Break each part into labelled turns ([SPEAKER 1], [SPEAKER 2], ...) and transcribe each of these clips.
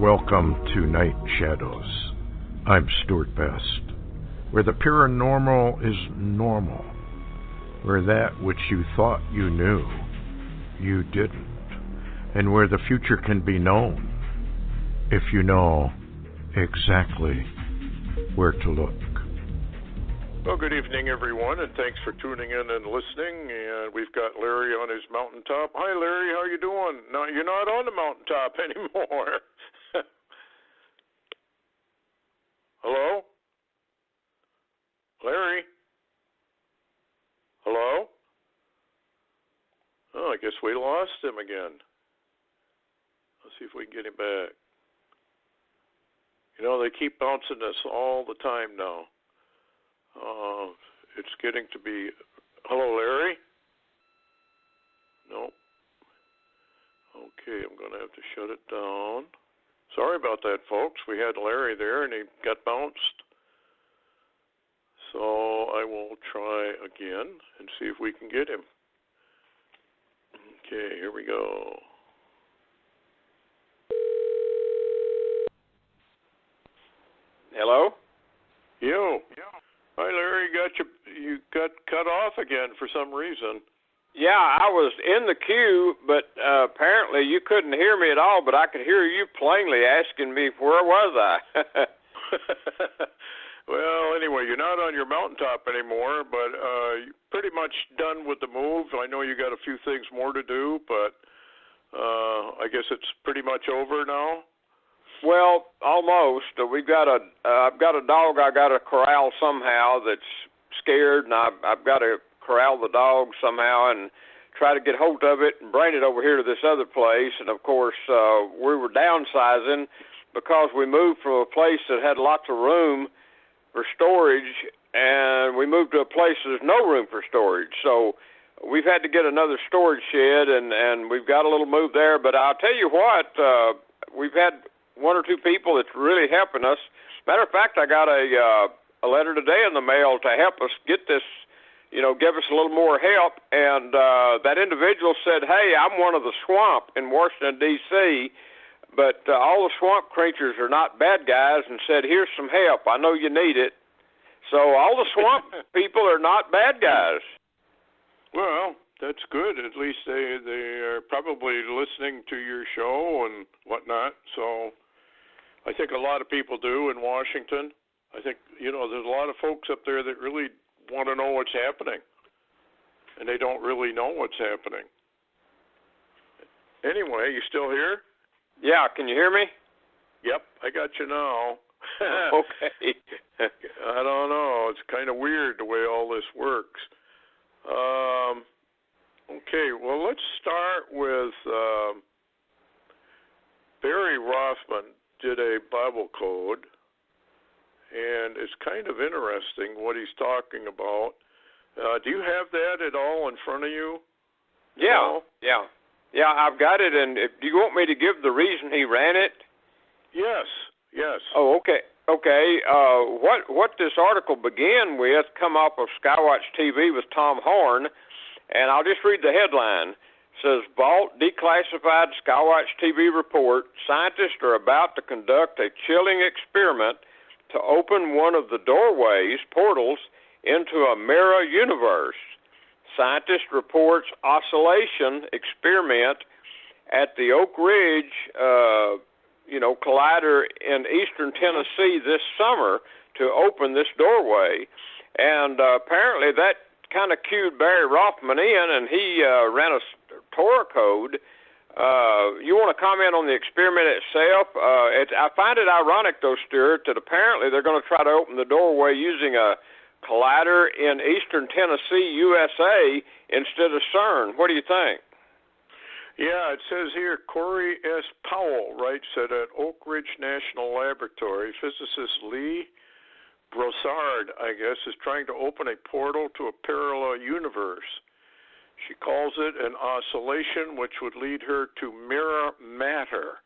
[SPEAKER 1] Welcome to Night Shadows. I'm Stewart Best, where the paranormal is normal, where that which you thought you knew, you didn't, and where the future can be known if you know exactly where to look.
[SPEAKER 2] Well, good evening, everyone, and thanks for tuning in and listening. And we've got Larry on his mountaintop. Hi, Larry. How you doing? No, you're not on the mountaintop anymore. Hello? Larry? Hello? Oh, I guess we lost him again. Let's see if we can get him back. You know, they keep bouncing us all the time now. It's getting to be... Hello, Larry? Nope. Okay, I'm going to have to shut it down. Sorry about that, folks. We had Larry there, and he got bounced. So I will try again and see if we can get him. Okay, here we go.
[SPEAKER 3] Hello?
[SPEAKER 2] You. Hi, Larry. You got cut off again for some reason.
[SPEAKER 3] Yeah, I was in the queue, but apparently you couldn't hear me at all, but I could hear you plainly asking me, where was I?
[SPEAKER 2] Well, anyway, you're not on your mountaintop anymore, but you're pretty much done with the move. I know you got a few things more to do, but I guess it's pretty much over now.
[SPEAKER 3] Well, almost. I've got a dog I got to corral somehow that's scared, and I've got to corral the dog somehow and try to get hold of it and bring it over here to this other place. And, of course, we were downsizing because we moved from a place that had lots of room for storage, and we moved to a place that there's no room for storage. So we've had to get another storage shed, and we've got a little move there. But I'll tell you what, we've had one or two people that's really helping us. Matter of fact, I got a letter today in the mail to help us get this, give us a little more help. And that individual said, hey, I'm one of the swamp in Washington, D.C., but all the swamp creatures are not bad guys, and said, here's some help. I know you need it. So all the swamp people are not bad guys.
[SPEAKER 2] Well, that's good. At least they are probably listening to your show and whatnot. So I think a lot of people do in Washington. I think, there's a lot of folks up there that really want to know what's happening, and they don't really know what's happening. Anyway, you still here?
[SPEAKER 3] Yeah, can you hear me?
[SPEAKER 2] Yep, I got you now.
[SPEAKER 3] Okay.
[SPEAKER 2] I don't know. It's kind of weird the way all this works. Okay, well, let's start with Barry Rothman did a Bible code, and it's kind of interesting what he's talking about. Do you have that at all in front of you?
[SPEAKER 3] Yeah, yeah. Yeah, I've got it, and do you want me to give the reason he ran it?
[SPEAKER 2] Yes.
[SPEAKER 3] Oh, okay. What this article began with, come off of Skywatch TV with Tom Horn, and I'll just read the headline. It says, Vault Declassified Skywatch TV Report, scientists are about to conduct a chilling experiment to open one of the doorways, portals, into a mirror universe. Scientist reports oscillation experiment at the Oak Ridge, collider in eastern Tennessee this summer to open this doorway. And apparently that kind of cued Barry Rothman in, and he ran a Torah code. You want to comment on the experiment itself? I find it ironic, though, Stewart, that apparently they're going to try to open the doorway using a collider in eastern Tennessee, USA, instead of CERN. What do you think?
[SPEAKER 2] Yeah, it says here, Corey S. Powell writes that at Oak Ridge National Laboratory, physicist Lee Brossard, I guess, is trying to open a portal to a parallel universe. She calls it an oscillation, which would lead her to mirror matter.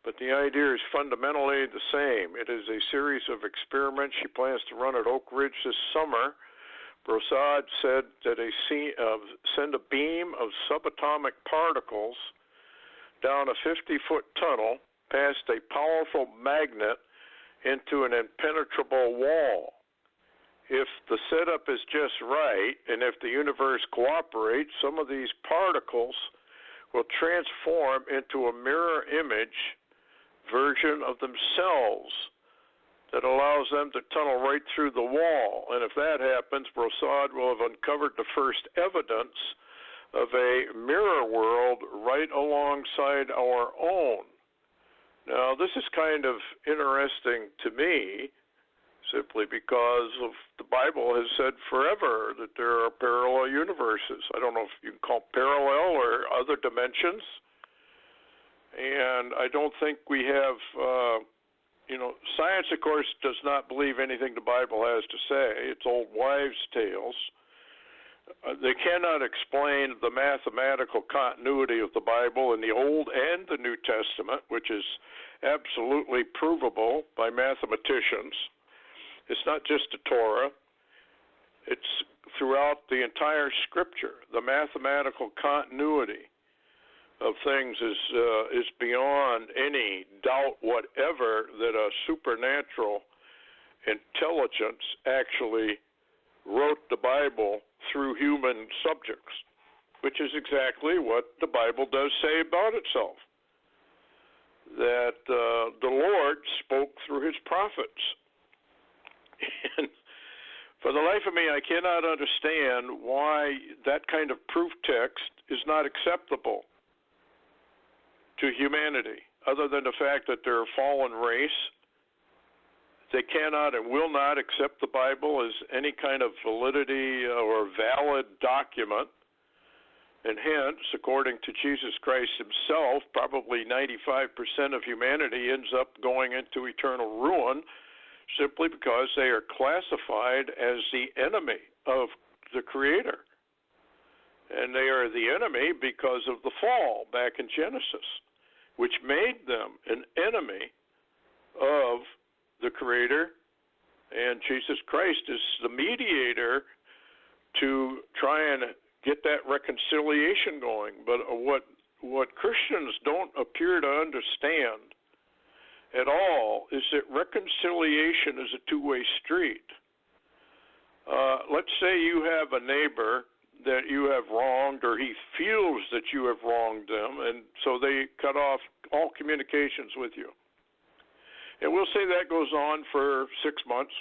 [SPEAKER 2] But the idea is fundamentally the same. It is a series of experiments she plans to run at Oak Ridge this summer. Brossard said that send a beam of subatomic particles down a 50-foot tunnel past a powerful magnet into an impenetrable wall. If the setup is just right, and if the universe cooperates, some of these particles will transform into a mirror image version of themselves that allows them to tunnel right through the wall. And if that happens, Broussard will have uncovered the first evidence of a mirror world right alongside our own. Now, this is kind of interesting to me, simply because of the Bible has said forever that there are parallel universes. I don't know if you can call parallel or other dimensions. And I don't think we have, science, of course, does not believe anything the Bible has to say. It's old wives' tales. They cannot explain the mathematical continuity of the Bible in the Old and the New Testament, which is absolutely provable by mathematicians. It's not just the Torah. It's throughout the entire Scripture. The mathematical continuity of things is beyond any doubt whatever that a supernatural intelligence actually wrote the Bible through human subjects, which is exactly what the Bible does say about itself, that the Lord spoke through his prophets. And for the life of me, I cannot understand why that kind of proof text is not acceptable to humanity, other than the fact that they're a fallen race. They cannot and will not accept the Bible as any kind of validity or valid document. And hence, according to Jesus Christ himself, probably 95% of humanity ends up going into eternal ruin simply because they are classified as the enemy of the Creator. And they are the enemy because of the fall back in Genesis, which made them an enemy of the Creator. And Jesus Christ is the mediator to try and get that reconciliation going. But what Christians don't appear to understand at all is that reconciliation is a two-way street. Let's say you have a neighbor that you have wronged, or he feels that you have wronged them, and so they cut off all communications with you. And we'll say that goes on for 6 months,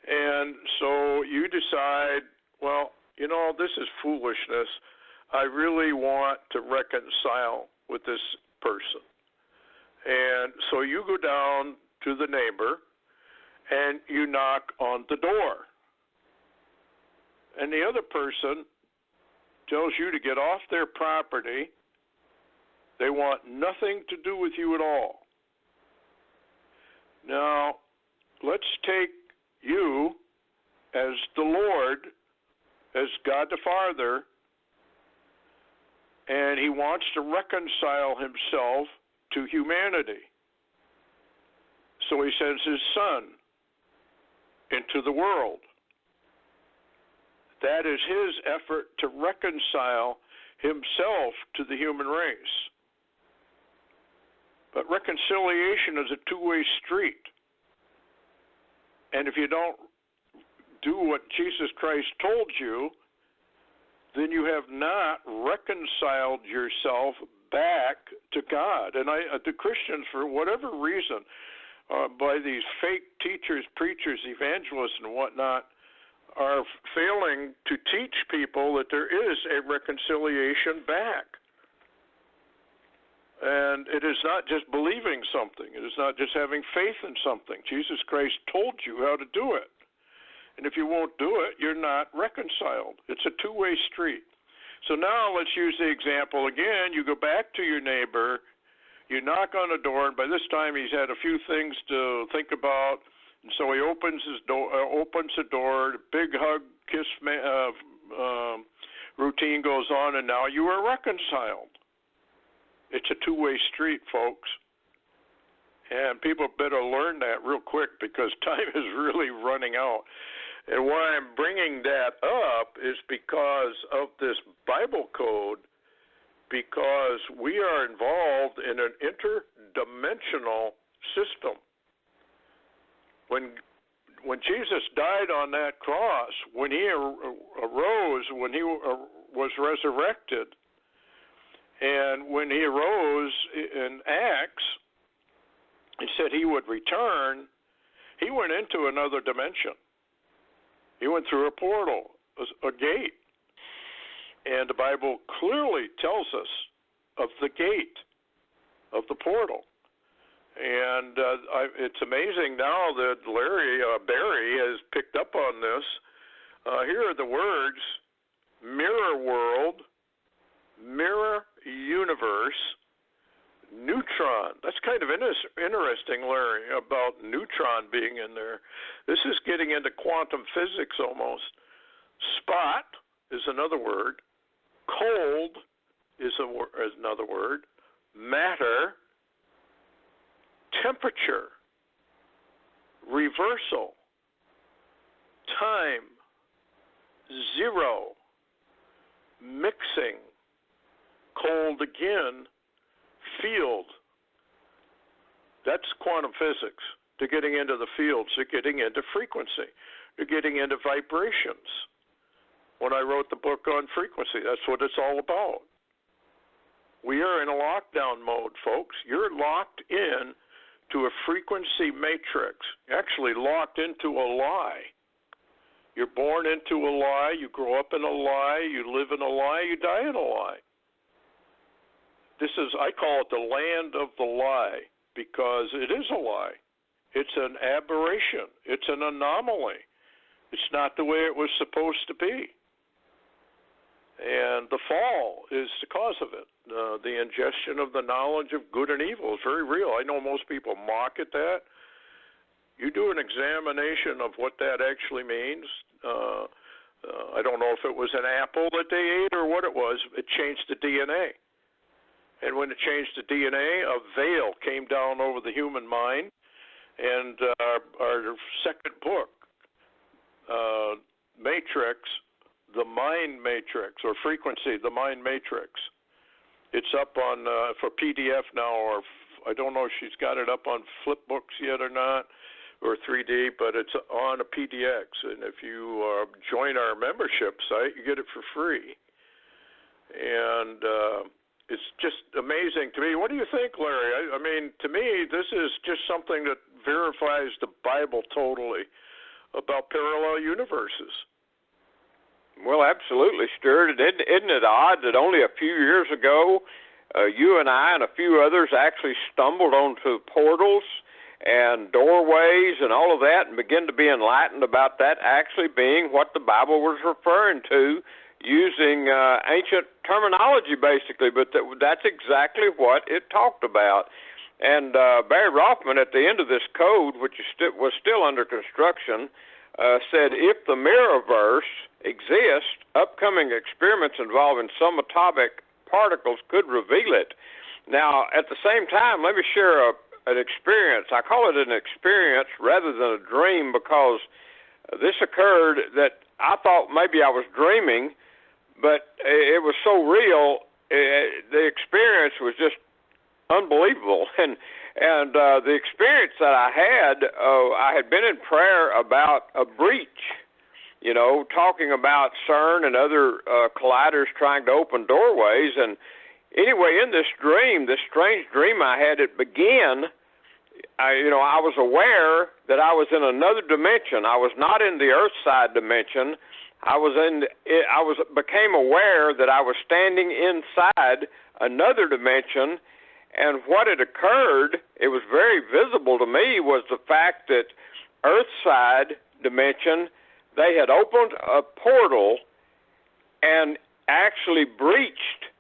[SPEAKER 2] and so you decide, well, this is foolishness. I really want to reconcile with this person. And so you go down to the neighbor and you knock on the door. And the other person tells you to get off their property. They want nothing to do with you at all. Now, let's take you as the Lord, as God the Father, and he wants to reconcile himself to humanity. So he sends his Son into the world. That is his effort to reconcile himself to the human race. But reconciliation is a two-way street. And if you don't do what Jesus Christ told you, then you have not reconciled yourself back to God. And the Christians, for whatever reason, by these fake teachers, preachers, evangelists, and whatnot, are failing to teach people that there is a reconciliation back. And it is not just believing something. It is not just having faith in something. Jesus Christ told you how to do it. And if you won't do it, you're not reconciled. It's a two-way street. So now let's use the example again. You go back to your neighbor, you knock on the door, and by this time he's had a few things to think about, and so he opens the door, the big hug, kiss routine goes on, and now you are reconciled. It's a two-way street, folks. And people better learn that real quick because time is really running out. And why I'm bringing that up is because of this Bible code because we are involved in an interdimensional system. When Jesus died on that cross, when he arose, when he was resurrected, and when he arose in Acts, he said he would return, he went into another dimension. He went through a portal, a gate. And the Bible clearly tells us of the gate, of the portal. And it's amazing now that Barry has picked up on this. Here are the words: mirror world, mirror universe, neutron. That's kind of interesting, Larry, about neutron being in there. This is getting into quantum physics almost. Spot is another word. Cold is another word. Matter. Temperature. Reversal. Time. Zero. Mixing. Cold again. Field. That's quantum physics. They're getting into the fields. They're getting into frequency. They're getting into vibrations. When I wrote the book on frequency, that's what it's all about. We are in a lockdown mode, folks. You're locked in to a frequency matrix, actually locked into a lie. You're born into a lie, you grow up in a lie, you live in a lie, you die in a lie. This is, I call it the land of the lie, because it is a lie. It's an aberration. It's an anomaly. It's not the way it was supposed to be. And the fall is the cause of it. The ingestion of the knowledge of good and evil is very real. I know most people mock at that. You do an examination of what that actually means. I don't know if it was an apple that they ate or what it was. It changed the DNA. And when it changed the DNA, a veil came down over the human mind. And our second book, Matrix, the Mind Matrix, or Frequency, the Mind Matrix. It's up on for PDF now, or I don't know if she's got it up on Flipbooks yet or not, or 3D, but it's on a PDX. And if you join our membership site, you get it for free. And it's just amazing to me. What do you think, Larry? I mean, to me, this is just something that verifies the Bible totally about parallel universes.
[SPEAKER 3] Well, absolutely, Stewart. Isn't it odd that only a few years ago, you and I and a few others actually stumbled onto portals and doorways and all of that and began to be enlightened about that actually being what the Bible was referring to, using ancient terminology, basically, but that's exactly what it talked about. And Barry Rothman, at the end of this code, which was still under construction, said, if the mirrorverse exists, upcoming experiments involving subatomic particles could reveal it. Now, at the same time, let me share an experience. I call it an experience rather than a dream, because this occurred that I thought maybe I was dreaming, but it was so real. The experience was just unbelievable. And the experience that I had been in prayer about a breach, talking about CERN and other colliders trying to open doorways. And anyway, in this dream, this strange dream I had, it began, I was aware that I was in another dimension. I was not in the earth side dimension. I became aware that I was standing inside another dimension. And what had occurred, it was very visible to me, was the fact that Earthside dimension, they had opened a portal and actually breached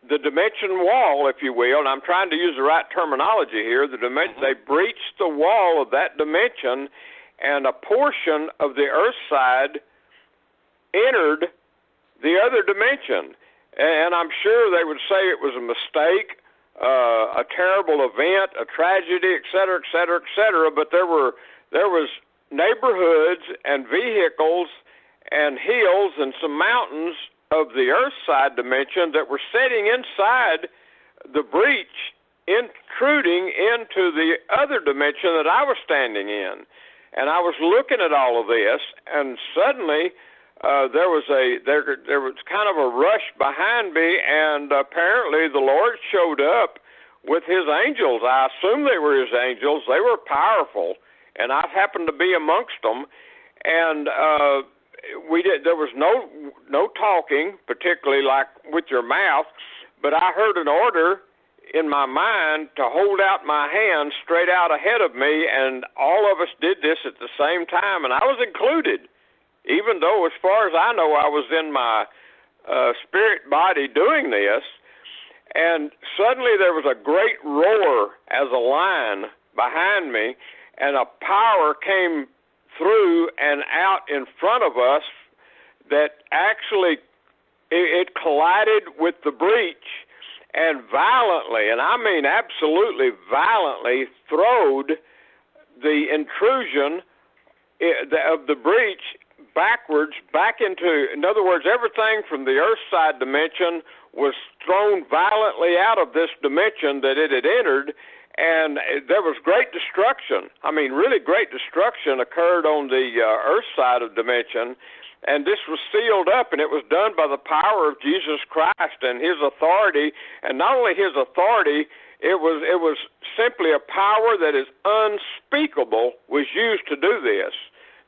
[SPEAKER 3] the dimension wall, if you will. And I'm trying to use the right terminology here. They breached the wall of that dimension, and a portion of the Earthside entered the other dimension. And I'm sure they would say it was a mistake, a terrible event, a tragedy, et cetera, et cetera, et cetera. But there was neighborhoods and vehicles and hills and some mountains of the earth-side dimension that were sitting inside the breach, intruding into the other dimension that I was standing in. And I was looking at all of this, and suddenly there was kind of a rush behind me, and apparently the Lord showed up with His angels. I assume they were His angels. They were powerful, and I happened to be amongst them. And there was no talking, particularly like with your mouth, but I heard an order in my mind to hold out my hand straight out ahead of me, and all of us did this at the same time, and I was included, even though, as far as I know, I was in my spirit body doing this. And suddenly there was a great roar as a lion behind me, and a power came through and out in front of us that actually it collided with the breach and violently, and I mean absolutely violently, throwed the intrusion of the breach backwards back into, in other words, everything from the earth side dimension was thrown violently out of this dimension that it had entered, and there was great destruction. I mean, really great destruction occurred on the earth side of dimension, and this was sealed up, and it was done by the power of Jesus Christ and His authority. And not only His authority, it was simply a power that is unspeakable was used to do this.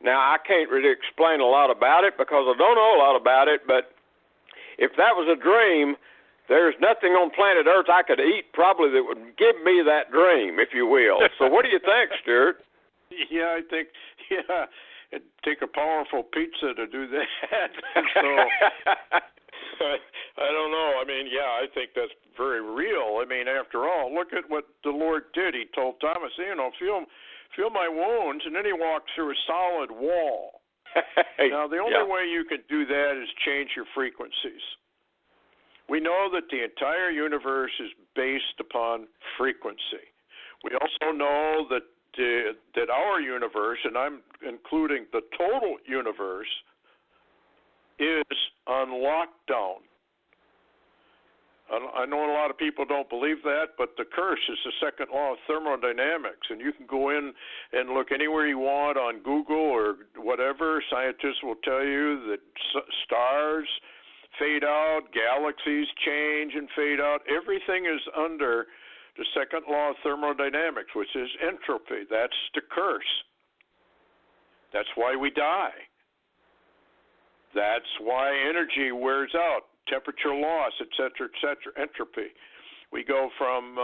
[SPEAKER 3] Now, I can't really explain a lot about it because I don't know a lot about it, but if that was a dream, there's nothing on planet Earth I could eat probably that would give me that dream, if you will. So what do you think, Stewart?
[SPEAKER 2] Yeah, I think, it'd take a powerful pizza to do that. So, I don't know. I mean, I think that's very real. I mean, after all, look at what the Lord did. He told Thomas, feel my wounds, and then He walked through a solid wall. Now, the only way you can do that is change your frequencies. We know that the entire universe is based upon frequency. We also know that our universe, and I'm including the total universe, is on lockdown. I know a lot of people don't believe that, but the curse is the second law of thermodynamics, and you can go in and look anywhere you want on Google or whatever. Scientists will tell you that stars fade out, galaxies change and fade out. Everything is under the second law of thermodynamics, which is entropy. That's the curse. That's why we die. That's why energy wears out, temperature loss, etc., entropy. We go from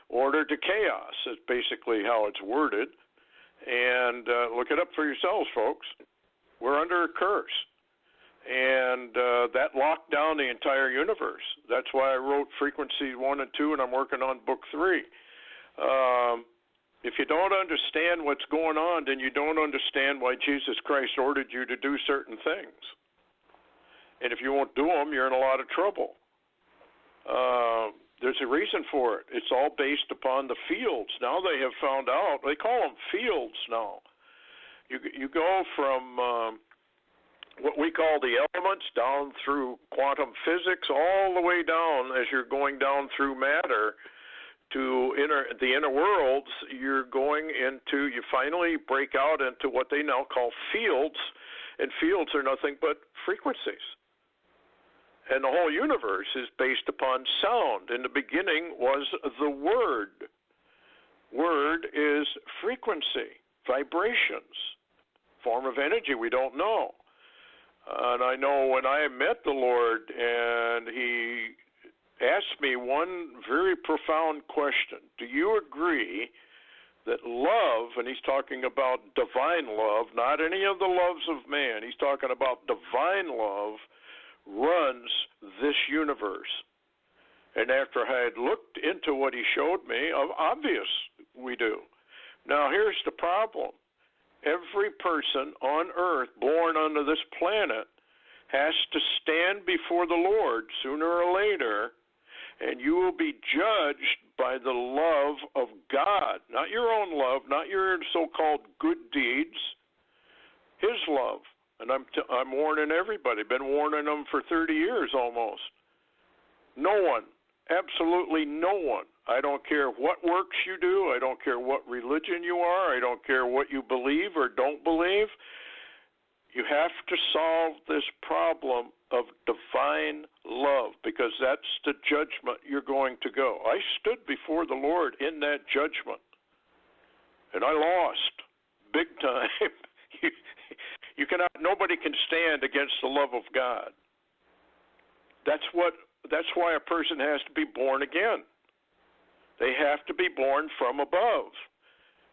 [SPEAKER 2] order to chaos. That's basically how it's worded. And look it up for yourselves, folks. We're under a curse. And that locked down the entire universe. That's why I wrote Frequency 1 and 2, and I'm working on Book 3. If you don't understand what's going on, then you don't understand why Jesus Christ ordered you to do certain things. And if you won't do them, you're in a lot of trouble. There's a reason for it. It's all based upon the fields. Now they have found out. They call them fields now. You go from what we call the elements down through quantum physics all the way down as you're going down through matter to the inner worlds. You finally break out into what they now call fields, and fields are nothing but frequencies. And the whole universe is based upon sound. In the beginning was the Word. Word is frequency, vibrations, form of energy we don't know. And I know when I met the Lord and He asked me one very profound question: do you agree that love, and He's talking about divine love, not any of the loves of man, He's talking about divine love, runs this universe? And after I had looked into what He showed me, obvious we do. Now here's the problem. Every person on earth born onto this planet has to stand before the Lord sooner or later, and you will be judged by the love of God, not your own love, not your so-called good deeds, His love. And I'm warning everybody. Been warning them for 30 years almost. No one, absolutely no one. I don't care what works you do. I don't care what religion you are. I don't care what you believe or don't believe. You have to solve this problem of divine love, because that's the judgment you're going to go. I stood before the Lord in that judgment, and I lost big time. You cannot. Nobody can stand against the love of God. That's why a person has to be born again. They have to be born from above.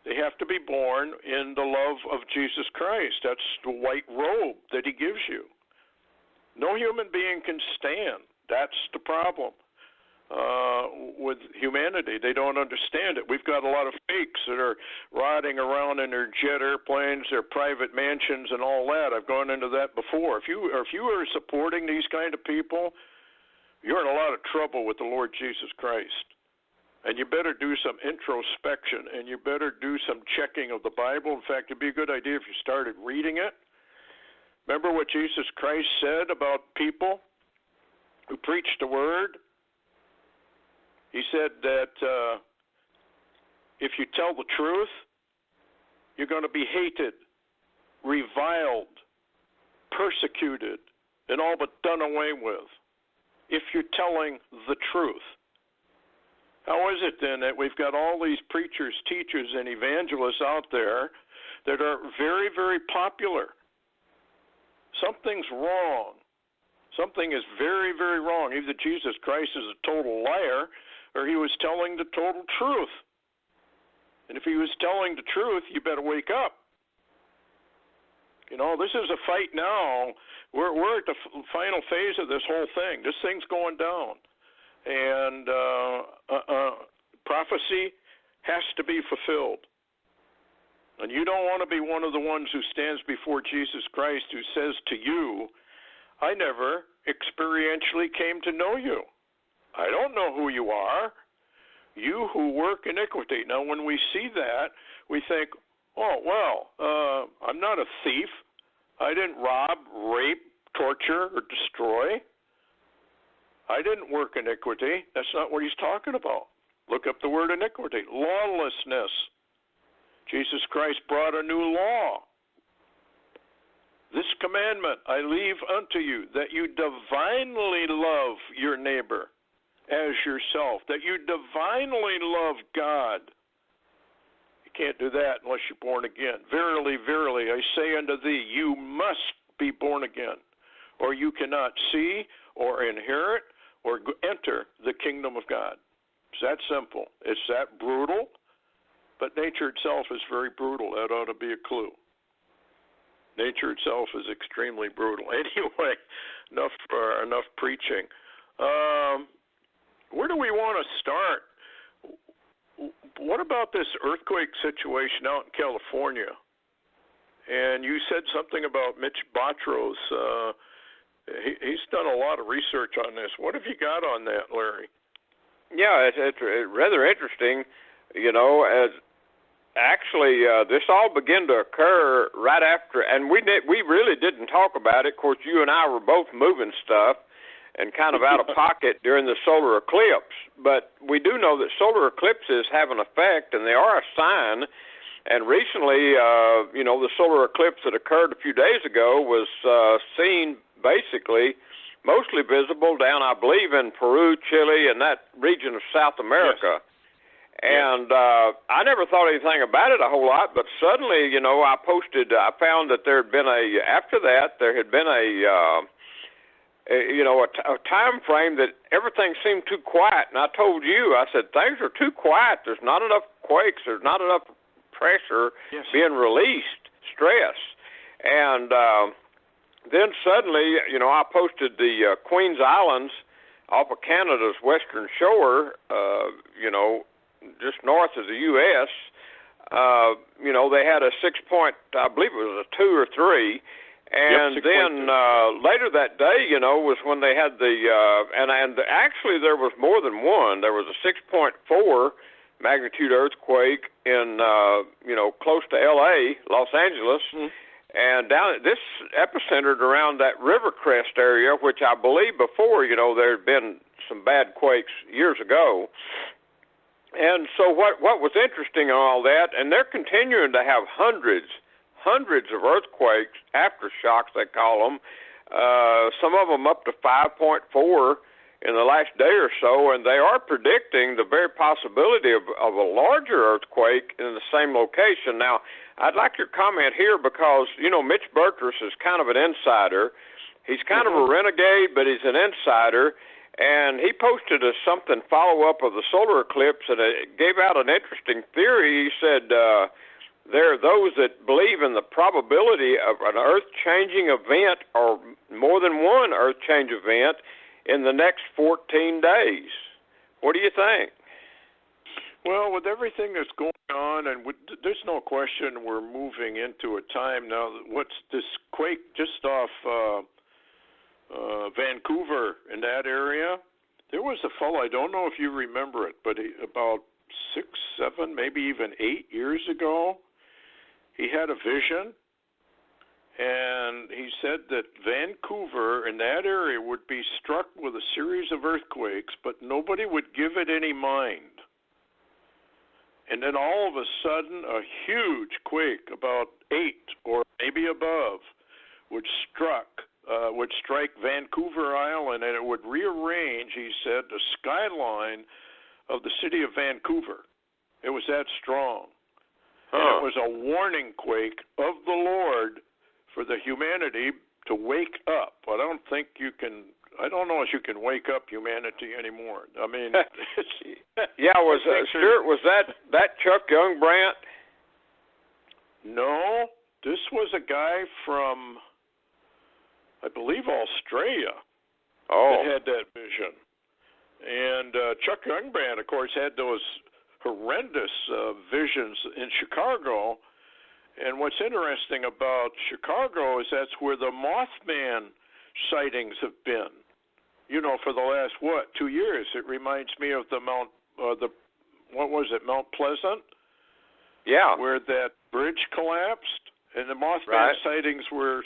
[SPEAKER 2] They have to be born in the love of Jesus Christ. That's the white robe that he gives you. No human being can stand. That's the problem with humanity. They don't understand it. We've got a lot of fakes that are riding around in their jet airplanes, their private mansions, and all that. I've gone into that before. If you are supporting these kind of people, you're in a lot of trouble with the Lord Jesus Christ. And you better do some introspection, and you better do some checking of the Bible. In fact, it'd be a good idea if you started reading it. Remember what Jesus Christ said about people who preach the Word? He said that if you tell the truth, you're going to be hated, reviled, persecuted, and all but done away with if you're telling the truth. How is it then that we've got all these preachers, teachers, and evangelists out there that are very, very popular? Something's wrong. Something is very, very wrong. Either Jesus Christ is a total liar, or he was telling the total truth. And if he was telling the truth, you better wake up. You know, this is a fight now. We're at the final phase of this whole thing. This thing's going down. And prophecy has to be fulfilled. And you don't want to be one of the ones who stands before Jesus Christ who says to you, I never experientially came to know you. I don't know who you are. You who work iniquity. Now, when we see that, we think, oh, well, I'm not a thief. I didn't rob, rape, torture, or destroy. I didn't work iniquity. That's not what he's talking about. Look up the word iniquity. Lawlessness. Jesus Christ brought a new law. This commandment I leave unto you, that you divinely love your neighbor as yourself, that you divinely love God. You can't do that unless you're born again. Verily, verily, I say unto thee, you must be born again, or you cannot see or inherit or enter the kingdom of God. It's that simple. It's that brutal, but nature itself is very brutal. That ought to be a clue. Nature itself is extremely brutal. Anyway, enough preaching. Where do we want to start? What about this earthquake situation out in California? And you said something about Mitch Botros. He's done a lot of research on this. What have you got on that, Larry?
[SPEAKER 3] Yeah, it's rather interesting. You know, as actually this all began to occur right after, and we really didn't talk about it. Of course, you and I were both moving stuff and kind of out of pocket during the solar eclipse. But we do know that solar eclipses have an effect, and they are a sign. And recently, the solar eclipse that occurred a few days ago was seen basically mostly visible down, I believe, in Peru, Chile, and that region of South America. Yes. And I never thought anything about it a whole lot, but suddenly, I found that there had been after that, there had been a time frame that everything seemed too quiet. And I told you, I said, things are too quiet. There's not enough quakes. There's not enough pressure being released, stress. And then suddenly, I posted the Queen's Islands off of Canada's western shore, just north of the U.S., they had a 6 point, I believe it was a 2 or 3, and then later that day, was when they had the, and actually there was more than one. There was a 6.4 magnitude earthquake in, close to L.A., Los Angeles, And this epicentered around that river crest area, which I believe before, there had been some bad quakes years ago. And so what was interesting in all that, and they're continuing to have hundreds of earthquakes, aftershocks they call them, some of them up to 5.4 in the last day or so, and they are predicting the very possibility of a larger earthquake in the same location. Now, I'd like your comment here because, Mitch Burtress is kind of an insider. He's kind of a renegade, but he's an insider. And he posted something follow-up of the solar eclipse, and it gave out an interesting theory. He said there are those that believe in the probability of an earth-changing event or more than one earth-change event in the next 14 days. What do you think?
[SPEAKER 2] Well, with everything that's going on, and there's no question we're moving into a time now. What's this quake just off Vancouver in that area? There was a fellow, I don't know if you remember it, but about 6, 7, maybe even 8 years ago, he had a vision, and he said that Vancouver in that area would be struck with a series of earthquakes, but nobody would give it any mind. And then all of a sudden, a huge quake, about 8 or maybe above, would strike Vancouver Island, and it would rearrange, he said, the skyline of the city of Vancouver. It was that strong. And it was a warning quake of the Lord for the humanity to wake up. I don't know if you can wake up humanity anymore. I mean,
[SPEAKER 3] Stewart, was that Chuck Youngbrandt?
[SPEAKER 2] No, this was a guy from, I believe, Australia that had that vision. And Chuck Youngbrandt, of course, had those horrendous visions in Chicago. And what's interesting about Chicago is that's where the Mothman sightings have been. For the last, 2 years. It reminds me of the Mount Pleasant?
[SPEAKER 3] Yeah.
[SPEAKER 2] Where that bridge collapsed, and the Mothman sightings were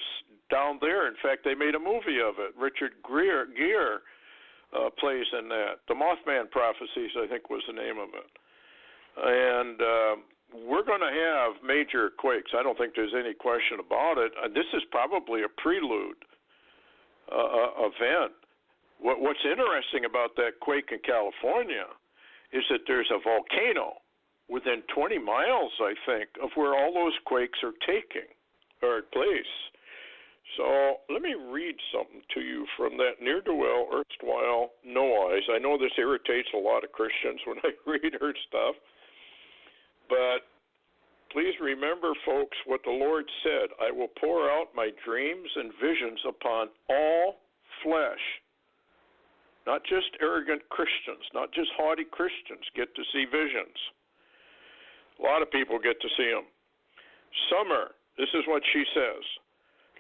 [SPEAKER 2] down there. In fact, they made a movie of it. Richard Gere plays in that. The Mothman Prophecies, I think, was the name of it. And we're going to have major quakes. I don't think there's any question about it. This is probably a prelude event. What's interesting about that quake in California is that there's a volcano within 20 miles, I think, of where all those quakes are taking place. So let me read something to you from that ne'er-do-well, erstwhile no-eyes. I know this irritates a lot of Christians when I read her stuff, but please remember, folks, what the Lord said. I will pour out my dreams and visions upon all flesh. Not just arrogant Christians, not just haughty Christians get to see visions. A lot of people get to see them. Summer, this is what she says.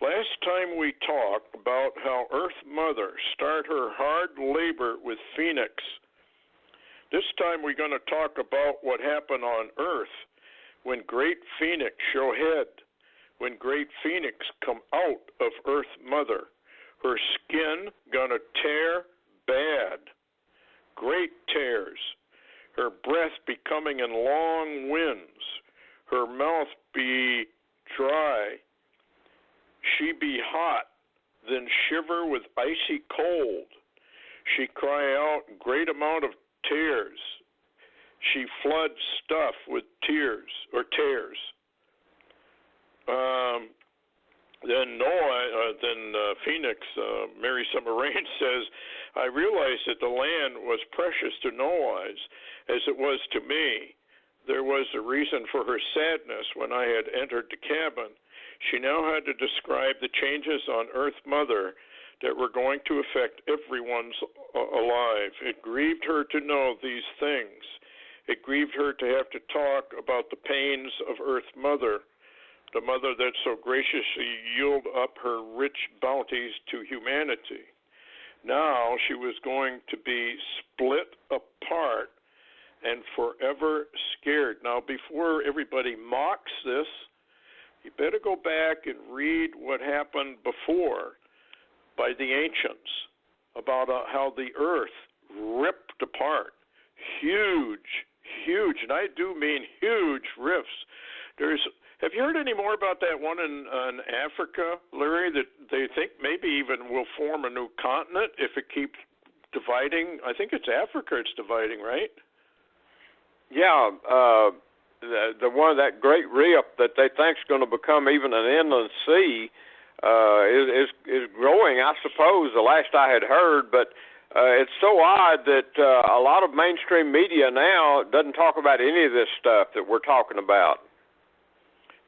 [SPEAKER 2] Last time we talked about how Earth Mother started her hard labor with Phoenix. This time we're going to talk about what happened on Earth when Great Phoenix show head, when Great Phoenix come out of Earth Mother. Her skin gonna tear bad, great tears, her breath be coming in long winds, her mouth be dry, she be hot, then shiver with icy cold, she cry out great amount of tears, she flood stuff with tears. Then Phoenix, Mary Summer Rain says, I realized that the land was precious to no eyes as it was to me. There was a reason for her sadness when I had entered the cabin. She now had to describe the changes on Earth Mother that were going to affect everyone's alive. It grieved her to know these things. It grieved her to have to talk about the pains of Earth Mother, the mother that so graciously yielded up her rich bounties to humanity. Now she was going to be split apart and forever scared. Now, before everybody mocks this, You better go back and read what happened before by the ancients about how the earth ripped apart. Huge, and I do mean huge rifts. Have you heard any more about that one in Africa, Larry, that they think maybe even will form a new continent if it keeps dividing? I think it's Africa it's dividing, right?
[SPEAKER 3] Yeah, the one, that great rip that they think is going to become even an inland sea is growing, I suppose, the last I had heard, but it's so odd that a lot of mainstream media now doesn't talk about any of this stuff that we're talking about.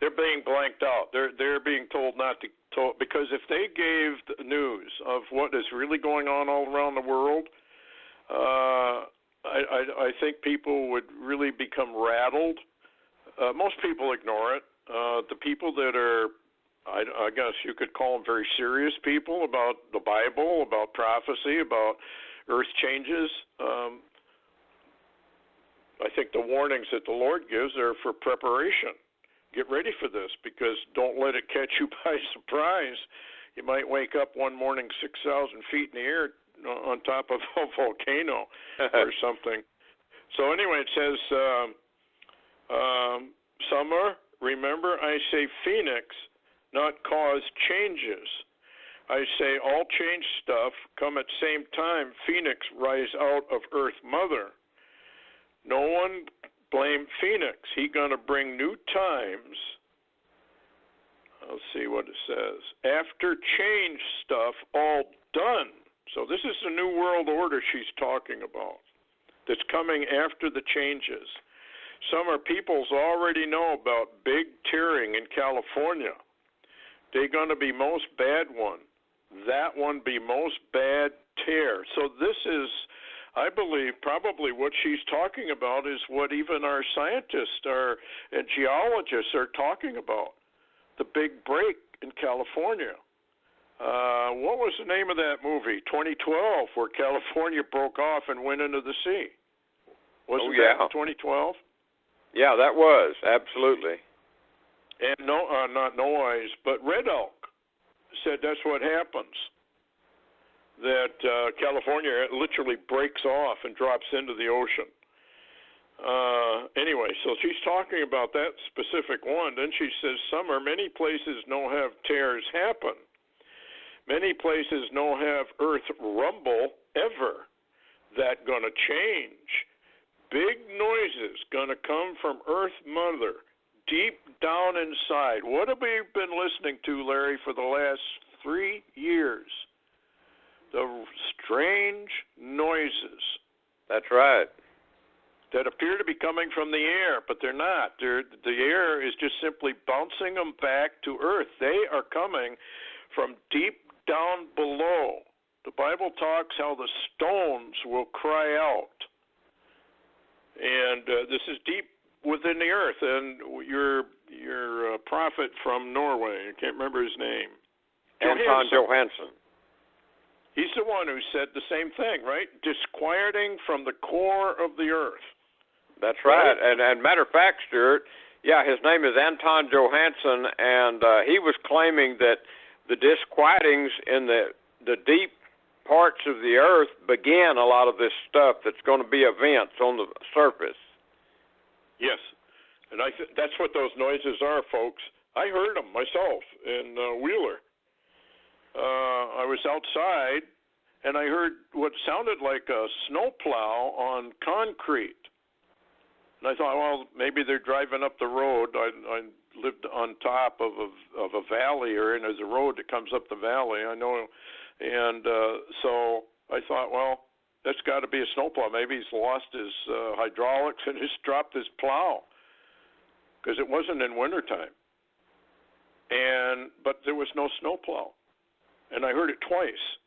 [SPEAKER 2] They're being blanked out. They're being told not to talk, because if they gave the news of what is really going on all around the world, I think people would really become rattled. Most people ignore it. The people that are, I guess you could call them very serious people about the Bible, about prophecy, about earth changes, I think the warnings that the Lord gives are for preparation. Get ready for this, because don't let it catch you by surprise. You might wake up one morning 6,000 feet in the air on top of a volcano or something. So anyway, it says, summer, remember I say phoenix, not cause changes. I say all change stuff come at same time. Phoenix rise out of Earth Mother. No one blame Phoenix. He gonna bring new times. I'll see what it says. After change stuff all done. So this is the new world order she's talking about, that's coming after the changes. Some peoples already know about big tearing in California. They gonna be most bad one. That one be most bad tear. So this is, I believe, probably what she's talking about is what even our scientists and geologists are talking about, the big break in California. What was the name of that movie, 2012, where California broke off and went into the sea? Wasn't that 2012?
[SPEAKER 3] Yeah, that was, absolutely.
[SPEAKER 2] And not Noise, but Red Elk said that's what happens, that California literally breaks off and drops into the ocean. Anyway, so she's talking about that specific one. Then she says, summer, many places no have tears happen. Many places no have earth rumble ever. That gonna change. Big noises gonna come from Earth Mother, deep down inside. What have we been listening to, Larry, for the last 3 years? The strange noises.
[SPEAKER 3] That's right.
[SPEAKER 2] That appear to be coming from the air, but they're not. The air is just simply bouncing them back to Earth. They are coming from deep down below. The Bible talks how the stones will cry out. And this is deep within the earth. And your prophet from Norway, I can't remember his name.
[SPEAKER 3] Anton Johansson.
[SPEAKER 2] He's the one who said the same thing, right? Disquieting from the core of the earth.
[SPEAKER 3] That's right. And matter of fact, Stewart, yeah, his name is Anton Johansson, and he was claiming that the disquietings in the deep parts of the earth began a lot of this stuff that's going to be events on the surface. Yes,
[SPEAKER 2] and that's what those noises are, folks. I heard them myself in Wheeler. I was outside, and I heard what sounded like a snowplow on concrete. And I thought, well, maybe they're driving up the road. I lived on top of a valley, or there's a road that comes up the valley. I know, and so I thought, well, that's got to be a snowplow. Maybe he's lost his hydraulics and just dropped his plow, because it wasn't in wintertime. But there was no snowplow, and I heard it twice,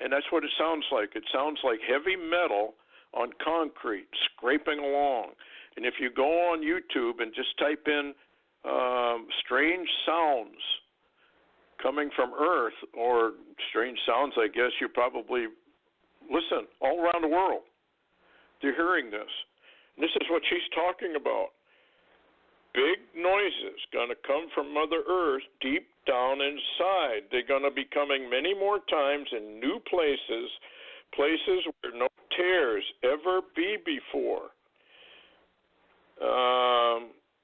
[SPEAKER 2] and that's what it sounds like. It sounds like heavy metal on concrete scraping along. And if you go on YouTube and just type in strange sounds coming from Earth, or strange sounds, I guess you probably listen all around the world. They're hearing this. And this is what she's talking about. big noises going to come from Mother Earth deep down inside. They're going to be coming many more times in new places, places where no tears ever be before.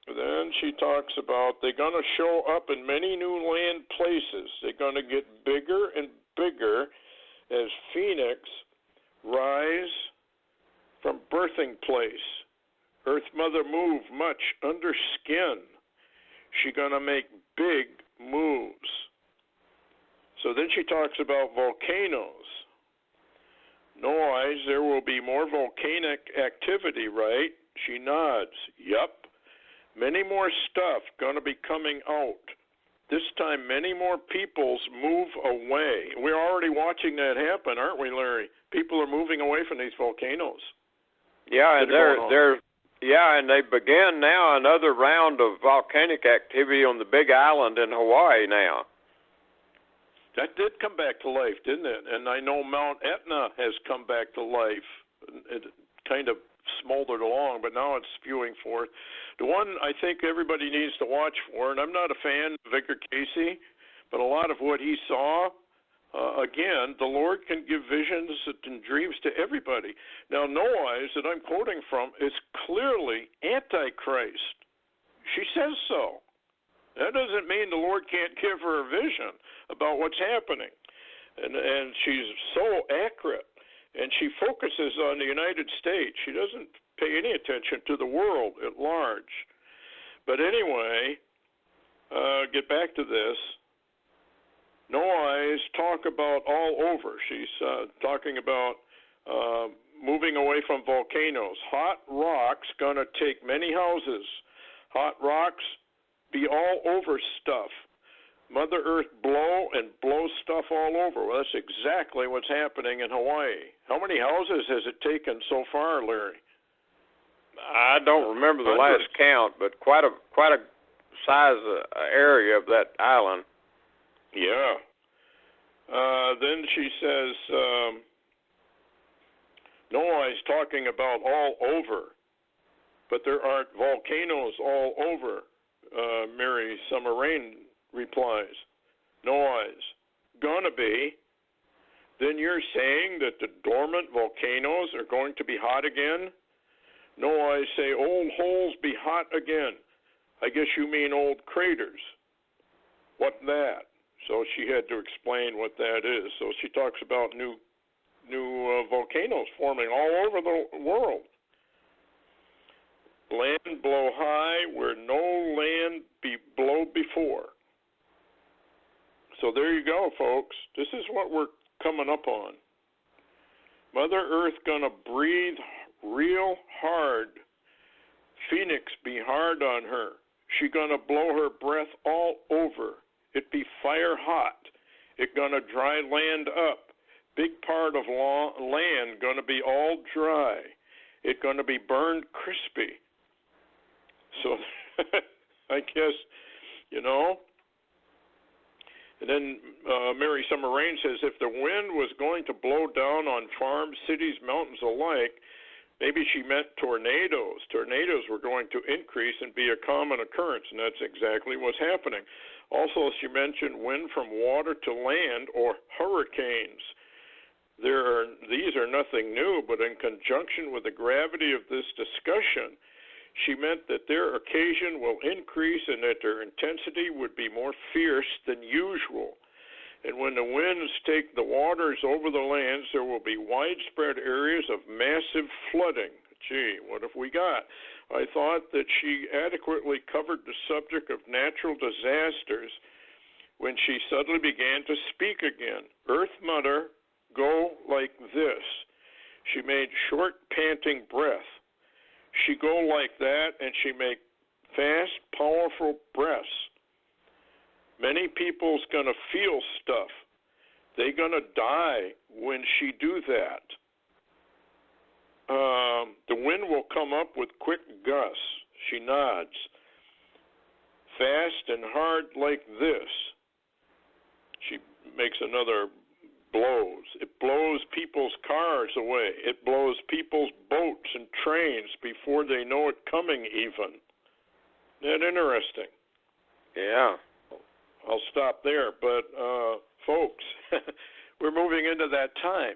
[SPEAKER 2] Then she talks about they're going to show up in many new land places. They're going to get bigger and bigger as Phoenix rise from birthing place. Earth Mother move much under skin. She going to make big moves. So then she talks about volcanoes. No eyes, there will be more volcanic activity, right? She nods. Yup. Many more stuff going to be coming out. This time, many more peoples move away. We're already watching that happen, aren't we, Larry? People are moving away from these volcanoes.
[SPEAKER 3] Yeah, and and they begin now another round of volcanic activity on the Big Island in Hawaii now.
[SPEAKER 2] That did come back to life, didn't it? And I know Mount Etna has come back to life. It kind of smoldered along, but now it's spewing forth. The one I think everybody needs to watch for, and I'm not a fan of Vicar Casey, but a lot of what he saw, again, the Lord can give visions and dreams to everybody. Now, No Eyes that I'm quoting from is clearly Antichrist. She says so. That doesn't mean the Lord can't give her a vision about what's happening. And she's so accurate. And she focuses on the United States. She doesn't pay any attention to the world at large. But anyway, get back to this. No Eyes talk about all over. She's talking about moving away from volcanoes. Hot rocks going to take many houses. Hot rocks be all over stuff. Mother Earth blow stuff all over. Well, that's exactly what's happening in Hawaii. How many houses has it taken so far, Larry?
[SPEAKER 3] I don't remember the last count, but quite a size area of that island.
[SPEAKER 2] Yeah. Then she says, no Eyes talking about all over, but there aren't volcanoes all over, Mary Summer Rain replies. No Eyes. Gonna be. Then you're saying that the dormant volcanoes are going to be hot again? No Eyes say old holes be hot again. I guess you mean old craters. What that? So she had to explain what that is. So she talks about new volcanoes forming all over the world. Land blow high where no land be blow before. So there you go, folks. This is what we're coming up on. Mother Earth gonna breathe real hard. Phoenix be hard on her. She gonna blow her breath all over. It be fire hot. It gonna dry land up. Big part of land gonna be all dry. It gonna be burned crispy. So I guess, And then Mary Summer Rain says, if the wind was going to blow down on farms, cities, mountains alike, maybe she meant tornadoes. Tornadoes were going to increase and be a common occurrence, and that's exactly what's happening. Also, she mentioned wind from water to land or hurricanes. These are nothing new, but in conjunction with the gravity of this discussion, she meant that their occasion will increase and that their intensity would be more fierce than usual. And when the winds take the waters over the lands, there will be widespread areas of massive flooding. Gee, what have we got? I thought that she adequately covered the subject of natural disasters when she suddenly began to speak again. Earth Mother, go like this. She made short, panting breath. She go like that, and she make fast, powerful breaths. Many people's gonna feel stuff. They gonna die when she do that. The wind will come up with quick gusts. She nods. Fast and hard like this. She makes another blows. It blows people's cars away. It blows people's boats and trains before they know it coming even. Isn't that interesting?
[SPEAKER 3] Yeah.
[SPEAKER 2] I'll stop there. But, folks, we're moving into that time.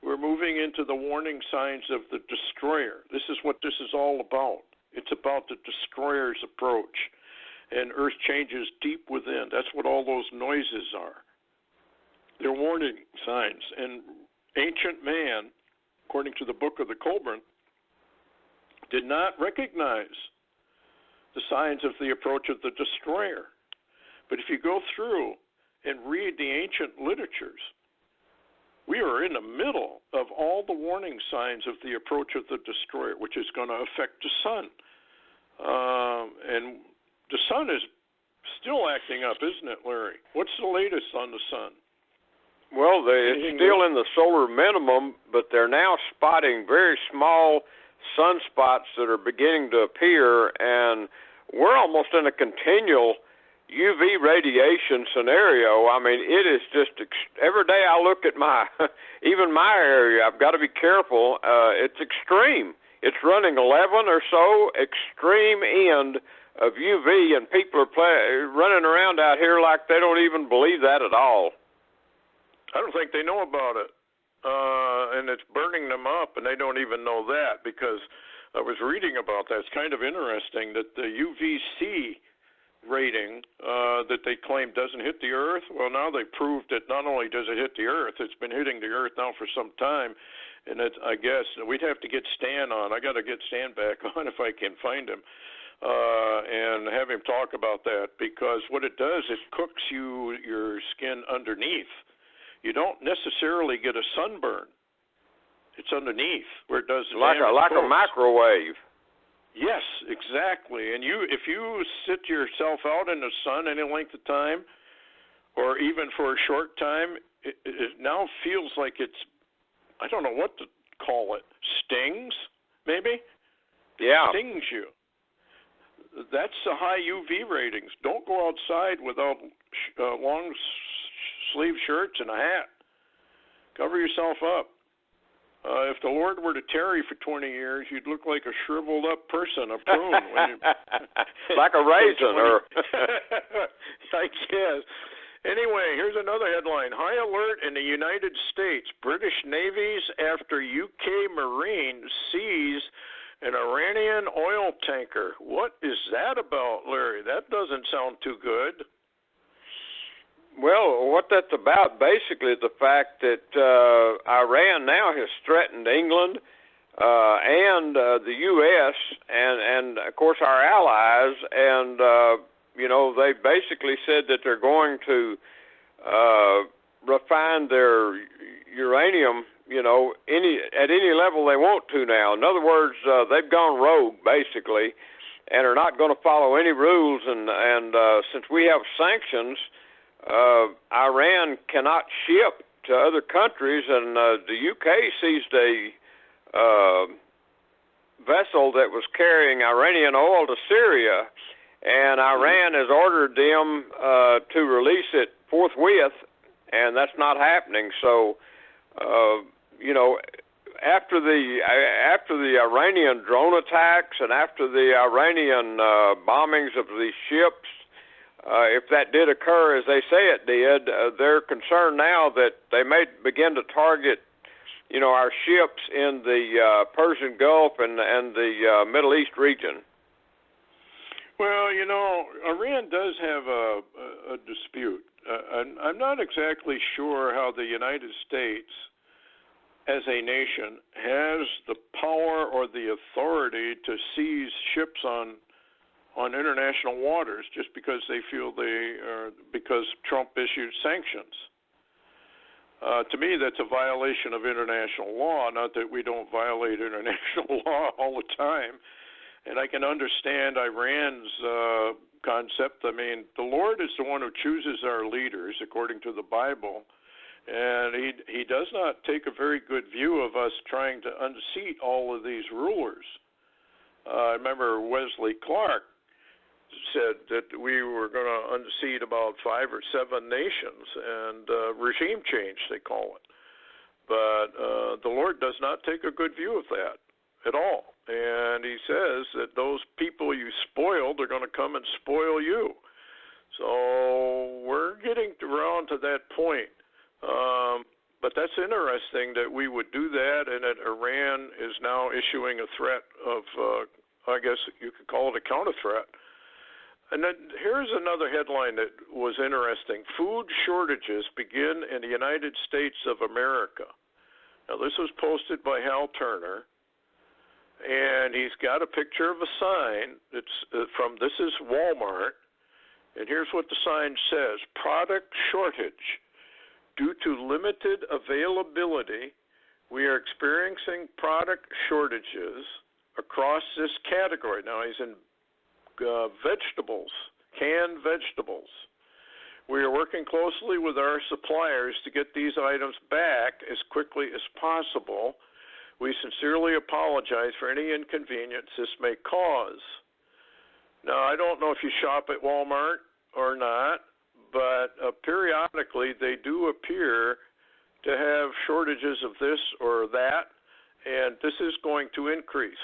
[SPEAKER 2] We're moving into the warning signs of the destroyer. This is what this is all about. It's about the destroyer's approach. And earth changes deep within. That's what all those noises are. They're warning signs. And ancient man, according to the Book of the Colburn, did not recognize the signs of the approach of the destroyer. But if you go through and read the ancient literatures, we are in the middle of all the warning signs of the approach of the destroyer, which is going to affect the sun. And the sun is still acting up, isn't it, Larry? What's the latest on the sun?
[SPEAKER 3] Well, it's still in the solar minimum, but they're now spotting very small sunspots that are beginning to appear, and we're almost in a continual UV radiation scenario. I mean, it is just every day I look at even my area, I've got to be careful. It's extreme. It's running 11 or so extreme end of UV, and people are running around out here like they don't even believe that at all.
[SPEAKER 2] I don't think they know about it. And it's burning them up, and they don't even know that, because I was reading about that. It's kind of interesting that the UVC rating that they claim doesn't hit the Earth, well, now they proved that not only does it hit the Earth, it's been hitting the Earth now for some time, and I guess we'd have to get Stan on. I got to get Stan back on if I can find him and have him talk about that, because what it does, it cooks your skin underneath. You don't necessarily get a sunburn. It's underneath where it does the
[SPEAKER 3] like a microwave.
[SPEAKER 2] Yes, exactly. And if you sit yourself out in the sun any length of time, or even for a short time, it now feels like I don't know what to call it, stings, maybe?
[SPEAKER 3] Yeah.
[SPEAKER 2] Stings you. That's the high UV ratings. Don't go outside without long sleeve shirts and a hat. Cover yourself up. If the Lord were to tarry for 20 years, you'd look like a shriveled up person, a prune.
[SPEAKER 3] Like a raisin. Or
[SPEAKER 2] I guess. Anyway, here's another headline. High alert in the United States. British navies after UK Marine seize an Iranian oil tanker. What is that about, Larry? That doesn't sound too good.
[SPEAKER 3] Well, what that's about basically is the fact that Iran now has threatened England and the U.S. and of course our allies, and they basically said that they're going to refine their uranium, at any level they want to now. In other words, they've gone rogue basically, and are not going to follow any rules. And since we have sanctions, Iran cannot ship to other countries, and the UK seized a vessel that was carrying Iranian oil to Syria, and Iran has ordered them to release it forthwith, and that's not happening. So, after the Iranian drone attacks and after the Iranian bombings of these ships, if that did occur as they say it did, they're concerned now that they may begin to target, our ships in the Persian Gulf and the Middle East region.
[SPEAKER 2] Well, Iran does have a dispute. I'm not exactly sure how the United States, as a nation, has the power or the authority to seize ships on international waters just because they feel because Trump issued sanctions. To me, that's a violation of international law, not that we don't violate international law all the time. And I can understand Iran's concept. I mean, the Lord is the one who chooses our leaders, according to the Bible. And he does not take a very good view of us trying to unseat all of these rulers. I remember Wesley Clark said that we were going to unseat about 5 or 7 nations, and regime change, they call it. But the Lord does not take a good view of that at all. and he says that those people you spoiled are going to come and spoil you. So we're getting around to that point. But that's interesting that we would do that, and that Iran is now issuing a threat of, I guess you could call it a counter threat. And then here's another headline that was interesting. Food shortages begin in the United States of America. Now, this was posted by Hal Turner, and he's got a picture of a sign that's this is Walmart, and here's what the sign says: product shortage. Due to limited availability, we are experiencing product shortages across this category. Now, he's in vegetables, canned vegetables. We are working closely with our suppliers to get these items back as quickly as possible. We sincerely apologize for any inconvenience this may cause. Now, I don't know if you shop at Walmart or not, but periodically they do appear to have shortages of this or that, and this is going to increase.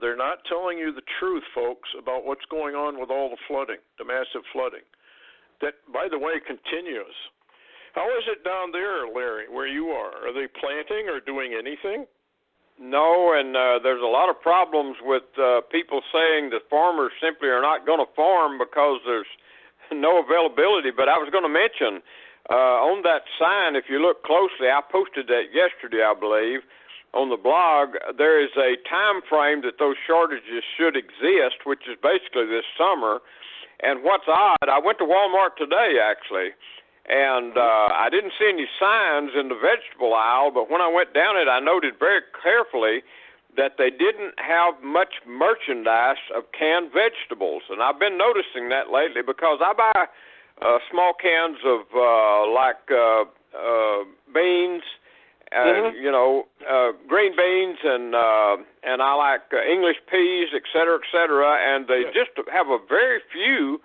[SPEAKER 2] They're not telling you the truth, folks, about what's going on with all the flooding, the massive flooding. That, by the way, continues. How is it down there, Larry, where you are? Are they planting or doing anything?
[SPEAKER 3] No, and there's a lot of problems with people saying that farmers simply are not going to farm because there's no availability. But I was going to mention on that sign, if you look closely, I posted that yesterday, I believe, on the blog. There is a time frame that those shortages should exist, which is basically this summer. And what's odd, I went to Walmart today, actually, and I didn't see any signs in the vegetable aisle, but when I went down it, I noted very carefully that they didn't have much merchandise of canned vegetables. And I've been noticing that lately because I buy small cans of beans, green beans, and I like English peas, et cetera, and they just have a very few.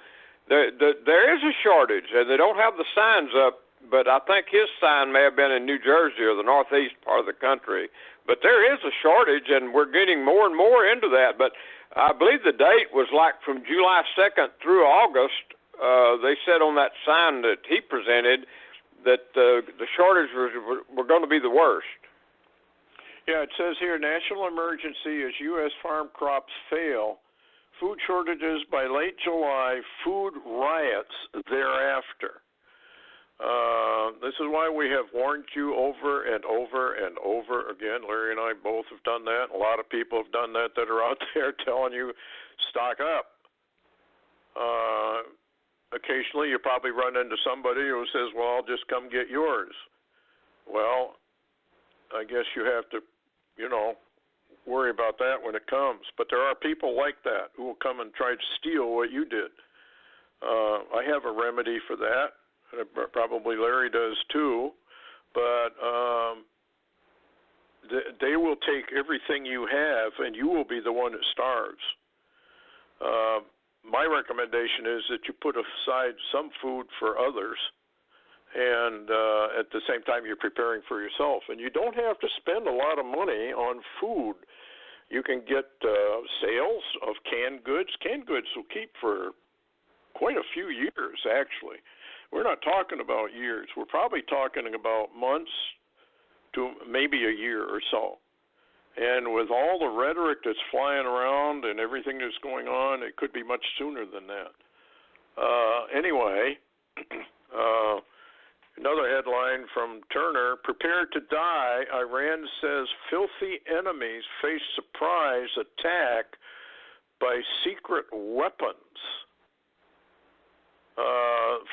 [SPEAKER 3] There is a shortage, and they don't have the signs up, but I think his sign may have been in New Jersey or the northeast part of the country. But there is a shortage, and we're getting more and more into that. But I believe the date was like from July 2nd through August. They said on that sign that he presented that the shortage were going to be the worst.
[SPEAKER 2] Yeah, it says here, national emergency as U.S. farm crops fail. Food shortages by late July, food riots thereafter. This is why we have warned you over and over and over again. Larry and I both have done that. A lot of people have done that are out there telling you, stock up. Occasionally you probably run into somebody who says, well, I'll just come get yours. Well, I guess you have to, worry about that when it comes. But there are people like that who will come and try to steal what you did. I have a remedy for that. Probably Larry does too. But they will take everything you have, and you will be the one that starves. My recommendation is that you put aside some food for others, and at the same time you're preparing for yourself. And you don't have to spend a lot of money on food. You can get sales of canned goods. Canned goods will keep for quite a few years, actually. We're not talking about years. We're probably talking about months to maybe a year or so. And with all the rhetoric that's flying around and everything that's going on, it could be much sooner than that. Anyway, another headline from Turner, prepared to die, Iran says filthy enemies face surprise attack by secret weapons.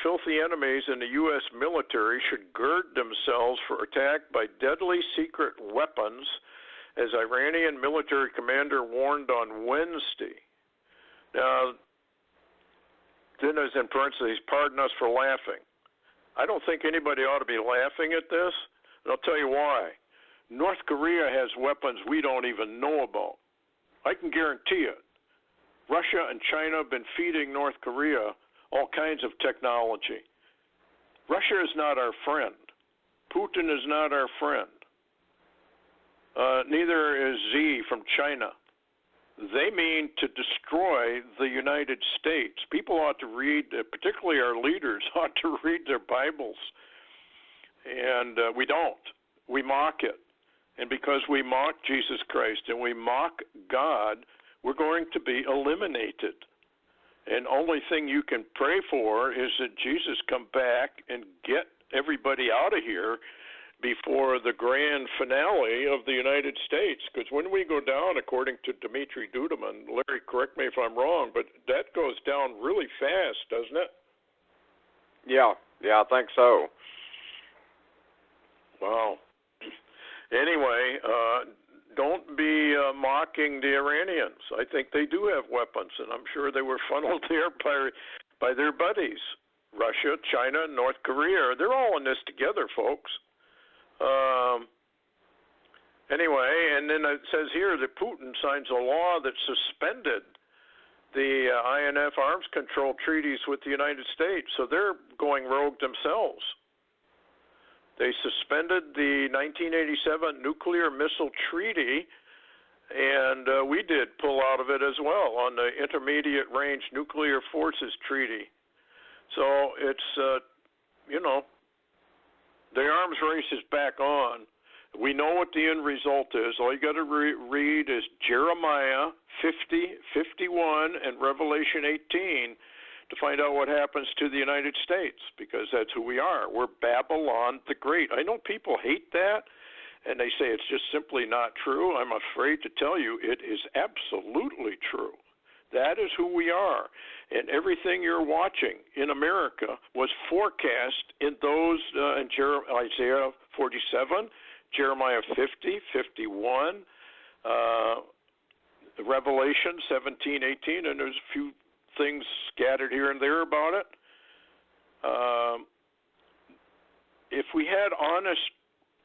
[SPEAKER 2] Filthy enemies in the U.S. military should gird themselves for attack by deadly secret weapons, as Iranian military commander warned on Wednesday. Now, then there's in parentheses, pardon us for laughing. I don't think anybody ought to be laughing at this, and I'll tell you why. North Korea has weapons we don't even know about. I can guarantee it. Russia and China have been feeding North Korea all kinds of technology. Russia is not our friend. Putin is not our friend. Neither is Xi from China. they mean to destroy the United States. People ought to read, particularly our leaders, ought to read their Bibles. And we don't. We mock it. And because we mock Jesus Christ and we mock God, we're going to be eliminated. And only thing you can pray for is that Jesus come back and get everybody out of here before the grand finale of the United States. Because when we go down, according to Dimitri Duduman, Larry, correct me if I'm wrong, but that goes down really fast, doesn't it?
[SPEAKER 3] Yeah, I think so.
[SPEAKER 2] Wow. Anyway, don't be mocking the Iranians. I think they do have weapons, and I'm sure they were funneled there by their buddies. Russia, China, North Korea, they're all in this together, folks. Anyway, and then it says here that Putin signs a law that suspended the INF arms control treaties with the United States, so they're going rogue themselves. They suspended the 1987 nuclear missile treaty, and we did pull out of it as well on the Intermediate Range Nuclear Forces Treaty. So it's, the arms race is back on. We know what the end result is. All you got to read is Jeremiah 50, 51, and Revelation 18 to find out what happens to the United States, because that's who we are. We're Babylon the Great. I know people hate that, and they say it's just simply not true. I'm afraid to tell you it is absolutely true. That is who we are. And everything you're watching in America was forecast in those, in Isaiah 47, Jeremiah 50, 51, Revelation 17, 18, and there's a few things scattered here and there about it. If we had honest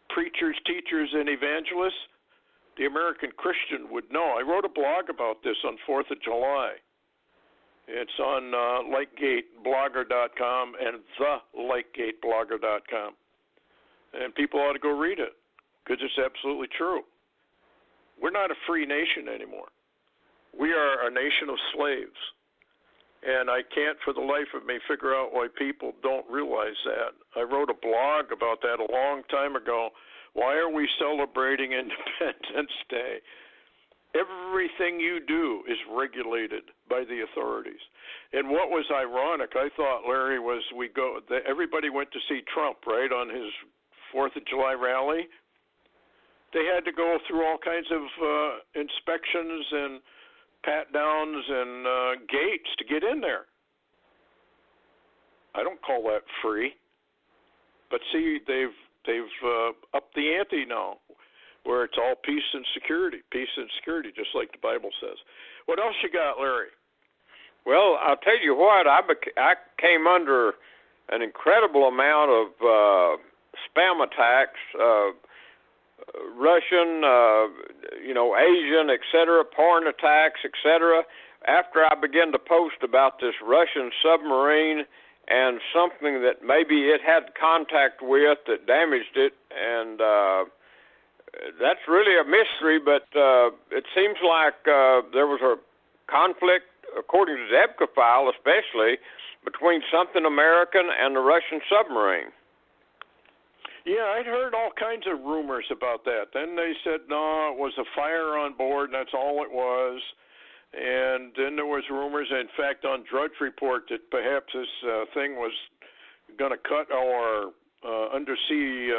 [SPEAKER 2] preachers, teachers, and evangelists, the American Christian would know. I wrote a blog about this on 4th of July. It's on LightgateBlogger.com and TheLightgateBlogger.com. And people ought to go read it, because it's absolutely true. We're not a free nation anymore. We are a nation of slaves. And I can't for the life of me figure out why people don't realize that. I wrote a blog about that a long time ago. Why are we celebrating Independence Day? Everything you do is regulated by the authorities. And what was ironic, I thought, Larry, was everybody went to see Trump, right, on his 4th of July rally. They had to go through all kinds of inspections and pat-downs and gates to get in there. I don't call that free. But see, they've upped the ante now, where it's all peace and security, just like the Bible says. What else you got, Larry?
[SPEAKER 3] Well, I'll tell you what, I came under an incredible amount of spam attacks, Russian, Asian, etc., porn attacks, etc., after I began to post about this Russian submarine and something that maybe it had contact with that damaged it, and that's really a mystery, but it seems like there was a conflict, according to the EBCA file especially, between something American and the Russian submarine.
[SPEAKER 2] Yeah, I'd heard all kinds of rumors about that. Then they said, no, it was a fire on board, and that's all it was. And then there was rumors, in fact, on Drudge Report, that perhaps this thing was going to cut our undersea,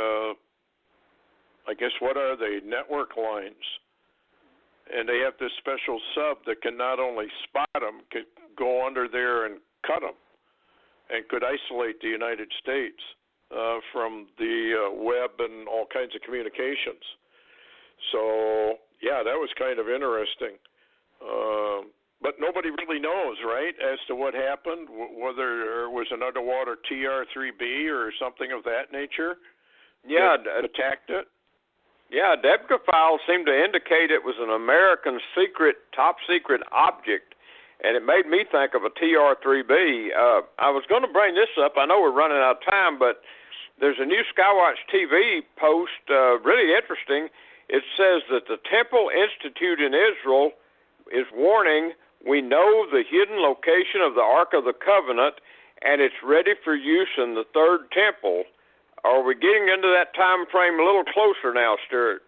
[SPEAKER 2] I guess, what are they, network lines. And they have this special sub that can not only spot them, could go under there and cut them, and could isolate the United States from the web and all kinds of communications. So, yeah, that was kind of interesting. But nobody really knows, right, as to what happened, whether there was an underwater TR-3B or something of that nature that attacked it.
[SPEAKER 3] Yeah, DEBCA files seemed to indicate it was an American top-secret object, and it made me think of a TR-3B. I was going to bring this up. I know we're running out of time, but there's a new Skywatch TV post, really interesting. It says that the Temple Institute in Israel is warning, we know the hidden location of the Ark of the Covenant, and it's ready for use in the third temple. Are we getting into that time frame a little closer now, Stewart?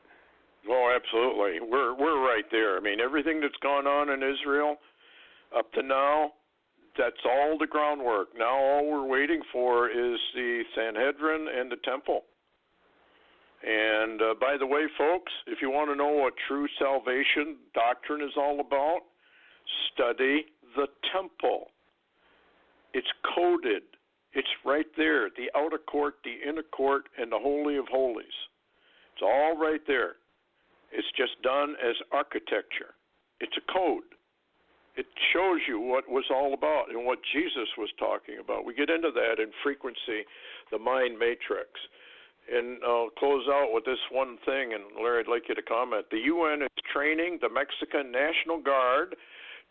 [SPEAKER 2] Oh, absolutely. We're right there. I mean, everything that's gone on in Israel up to now, that's all the groundwork. Now all we're waiting for is the Sanhedrin and the temple. And by the way, folks, if you want to know what true salvation doctrine is all about, study the temple. It's coded. It's right there. The outer court, the inner court, and the Holy of Holies. It's all right there. It's just done as architecture. It's a code. It shows you what was all about and what Jesus was talking about. We get into that in Frequency, the Mind Matrix. And I'll close out with this one thing, and Larry, I'd like you to comment. The UN is training the Mexican National Guard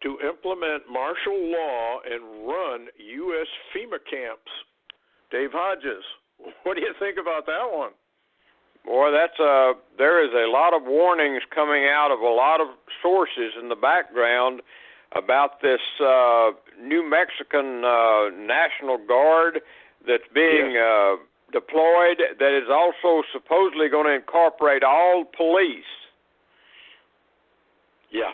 [SPEAKER 2] to implement martial law and run U.S. FEMA camps. Dave Hodges, what do you think about that one?
[SPEAKER 3] Boy, there is a lot of warnings coming out of a lot of sources in the background about this new Mexican National Guard that's being deployed, that is also supposedly going to incorporate all police. Yeah.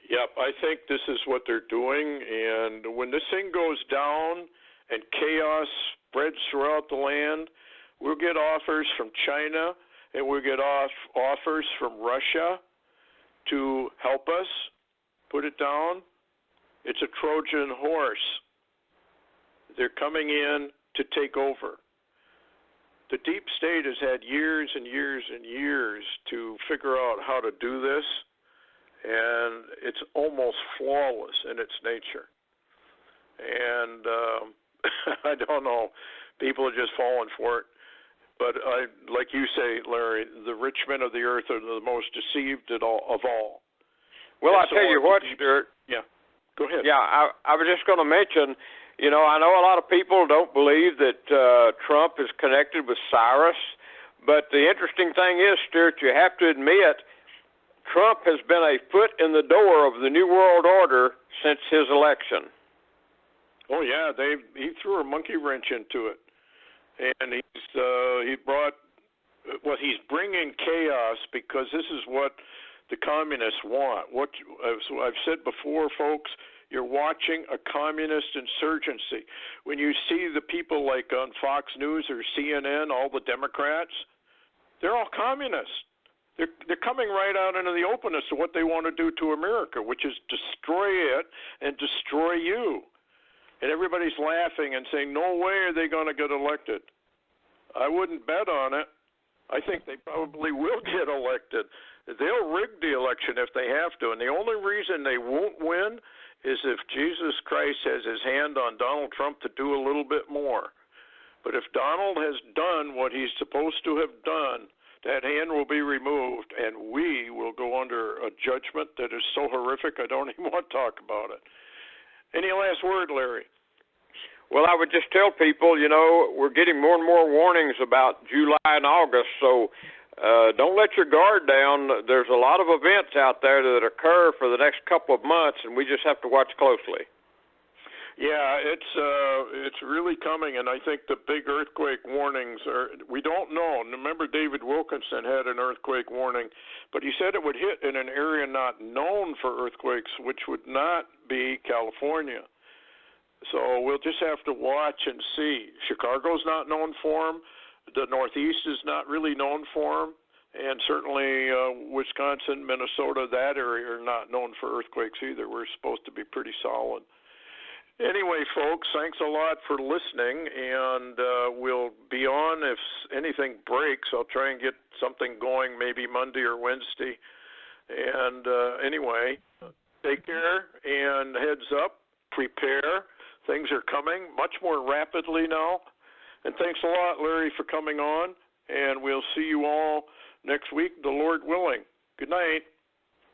[SPEAKER 2] Yep, I think this is what they're doing, and when this thing goes down and chaos spreads throughout the land, we'll get offers from China and we'll get offers from Russia to help us put it down. It's a Trojan horse. They're coming in to take over. The deep state has had years and years and years to figure out how to do this, and it's almost flawless in its nature. And I don't know, people are just falling for it. But like you say, Larry, the rich men of the earth are the most deceived of all.
[SPEAKER 3] Well, I'll tell you what, Stewart.
[SPEAKER 2] Yeah, go ahead.
[SPEAKER 3] Yeah, I was just going to mention, I know a lot of people don't believe that Trump is connected with Cyrus, but the interesting thing is, Stewart, you have to admit, Trump has been a foot in the door of the New World Order since his election.
[SPEAKER 2] Oh yeah, he threw a monkey wrench into it, and he's bringing chaos because this is what the communists want. What I've said before, folks, you're watching a communist insurgency. When you see the people like on Fox News or CNN, all the Democrats, they're all communists. They're coming right out into the open as to what they want to do to America, which is destroy it and destroy you. And everybody's laughing and saying, no way are they going to get elected. I wouldn't bet on it. I think they probably will get elected. They'll rig the election if they have to. And the only reason they won't win is if Jesus Christ has his hand on Donald Trump to do a little bit more. But if Donald has done what he's supposed to have done, that hand will be removed, and we will go under a judgment that is so horrific I don't even want to talk about it. Any last word, Larry?
[SPEAKER 3] Well, I would just tell people, we're getting more and more warnings about July and August, so don't let your guard down. There's a lot of events out there that occur for the next couple of months, and we just have to watch closely.
[SPEAKER 2] Yeah, it's really coming, and I think the big earthquake warnings we don't know. Remember, David Wilkinson had an earthquake warning, but he said it would hit in an area not known for earthquakes, which would not be California. So we'll just have to watch and see. Chicago's not known for them. The Northeast is not really known for them. And certainly Wisconsin, Minnesota, that area are not known for earthquakes either. We're supposed to be pretty solid. Anyway, folks, thanks a lot for listening, and we'll be on if anything breaks. I'll try and get something going maybe Monday or Wednesday. And anyway, take care and heads up, prepare. Things are coming much more rapidly now. And thanks a lot, Larry, for coming on, and we'll see you all next week, the Lord willing. Good night.